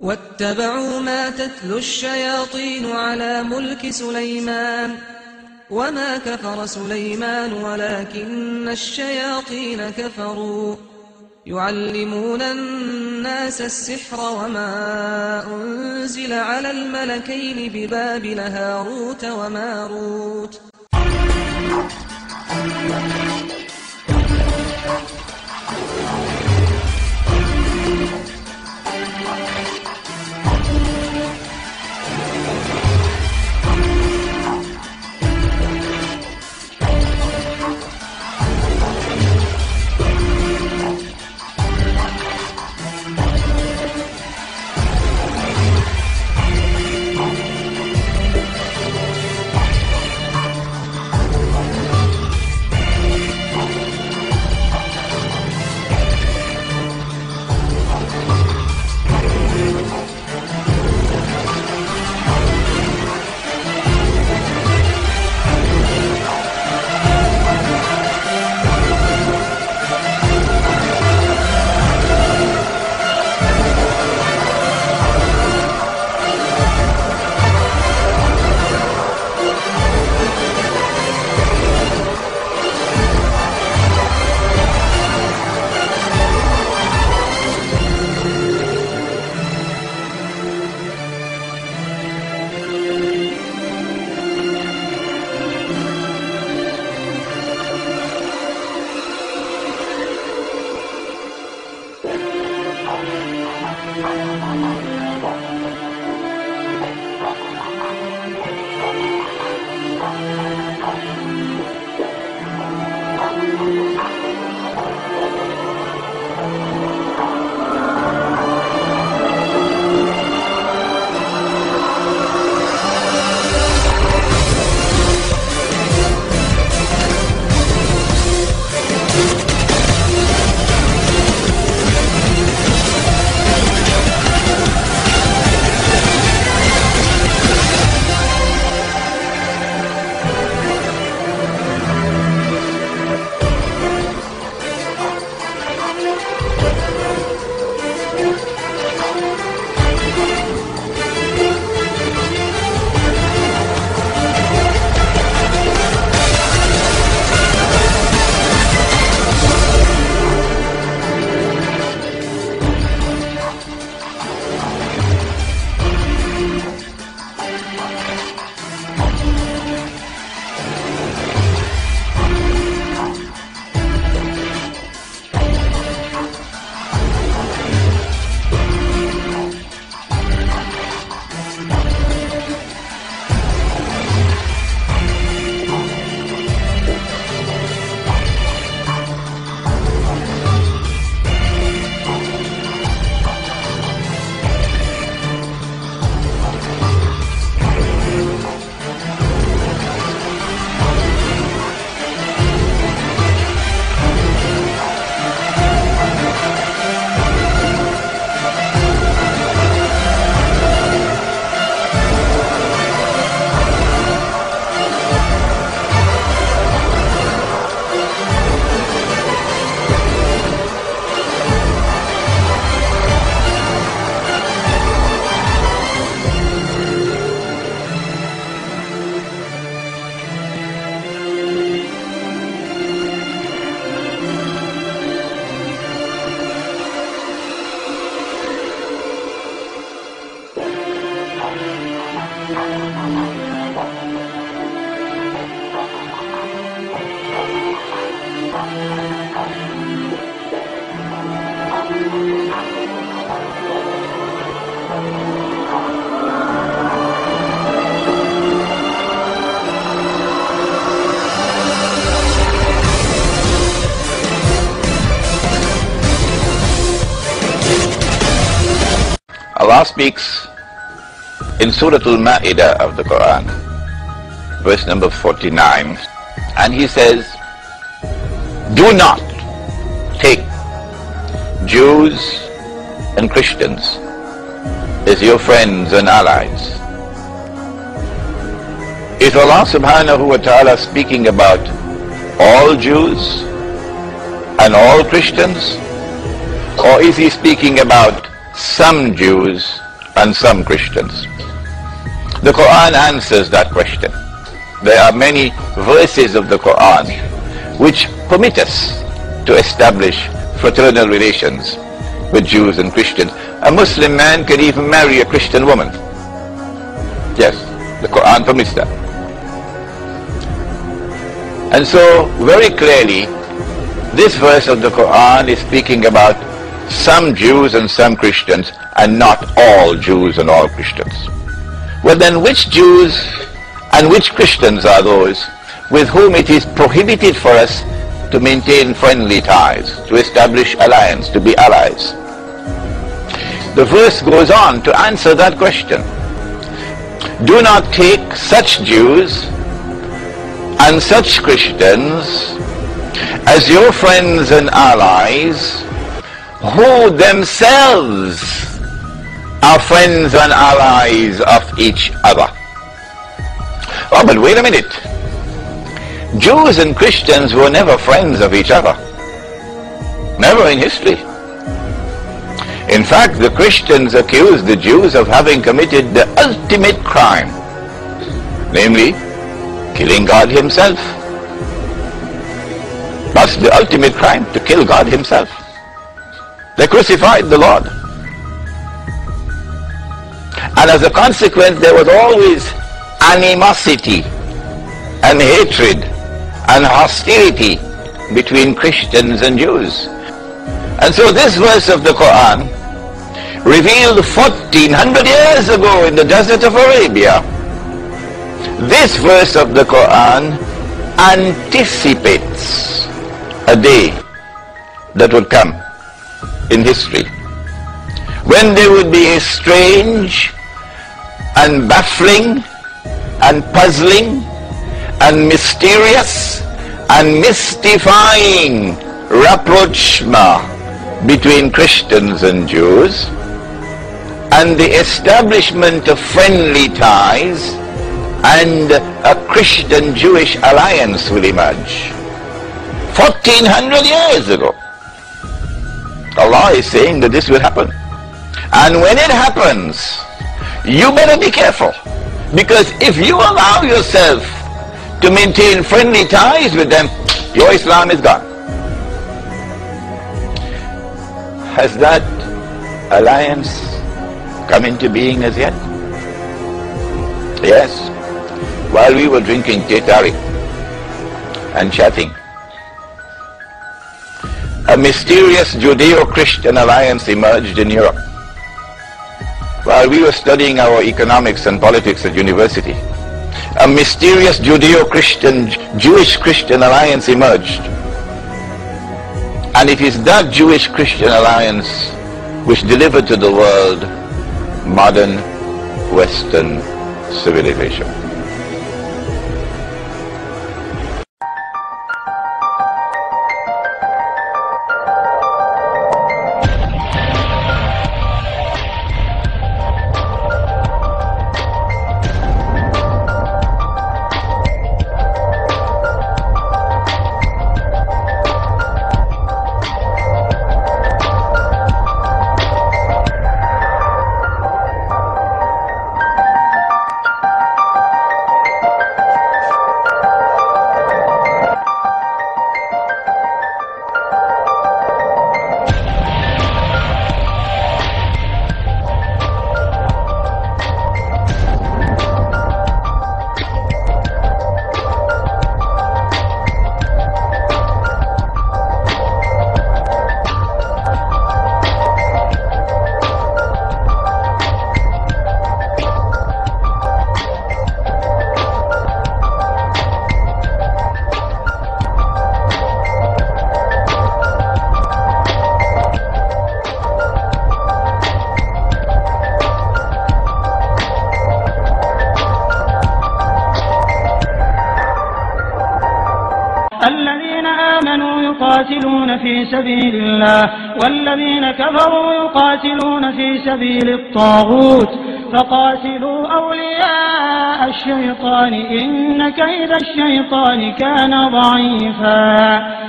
واتبعوا ما تتلو الشياطين على ملك سليمان وما كفر سليمان ولكن الشياطين كفروا يعلمون الناس السحر وما أنزل على الملكين ببابل هاروت وماروت. Allah speaks in Surah Al-Ma'idah of the Quran, verse number 49, and He says, do not take Jews and Christians as your friends and allies. Is Allah subhanahu wa ta'ala speaking about all Jews and all Christians, or is He speaking about some Jews and some Christians? The Quran answers that question. There are many verses of the Quran which permit us to establish fraternal relations with Jews and Christians. A Muslim man can even marry a Christian woman. Yes, the Quran permits that. And so, very clearly, this verse of the Quran is speaking about some Jews and some Christians, and not all Jews and all Christians. Well then, which Jews and which Christians are those with whom it is prohibited for us to maintain friendly ties, to establish alliance, to be allies? The verse goes on to answer that question. Do not take such Jews and such Christians as your friends and allies who themselves are friends and allies of each other. Oh, but wait a minute. Jews and Christians were never friends of each other. Never in history. In fact, the Christians accused the Jews of having committed the ultimate crime, namely, killing God himself. That's the ultimate crime, to kill God himself. They crucified the Lord. And as a consequence, there was always animosity and hatred and hostility between Christians and Jews. And so this verse of the Quran, revealed 1400 years ago in the desert of Arabia, this verse of the Quran anticipates a day that would come in history when there would be a strange and baffling and puzzling and mysterious and mystifying rapprochement between Christians and Jews, and the establishment of friendly ties, and a Christian-Jewish alliance will emerge. 1400 years ago, Allah is saying that this will happen. And when it happens, you better be careful, because if you allow yourself to maintain friendly ties with them, your Islam is gone. Has that alliance come into being as yet? Yes. While we were drinking Tetari and chatting, a mysterious Judeo-Christian alliance emerged in Europe. While we were studying our economics and politics at university, a mysterious Judeo-Christian, Jewish-Christian alliance emerged. And it is that Jewish-Christian alliance which delivered to the world modern Western civilization. الذين آمنوا يقاتلون في سبيل الله والذين كفروا يقاتلون في سبيل الطاغوت فقاتلوا أولياء الشيطان إن كيد الشيطان كان ضعيفا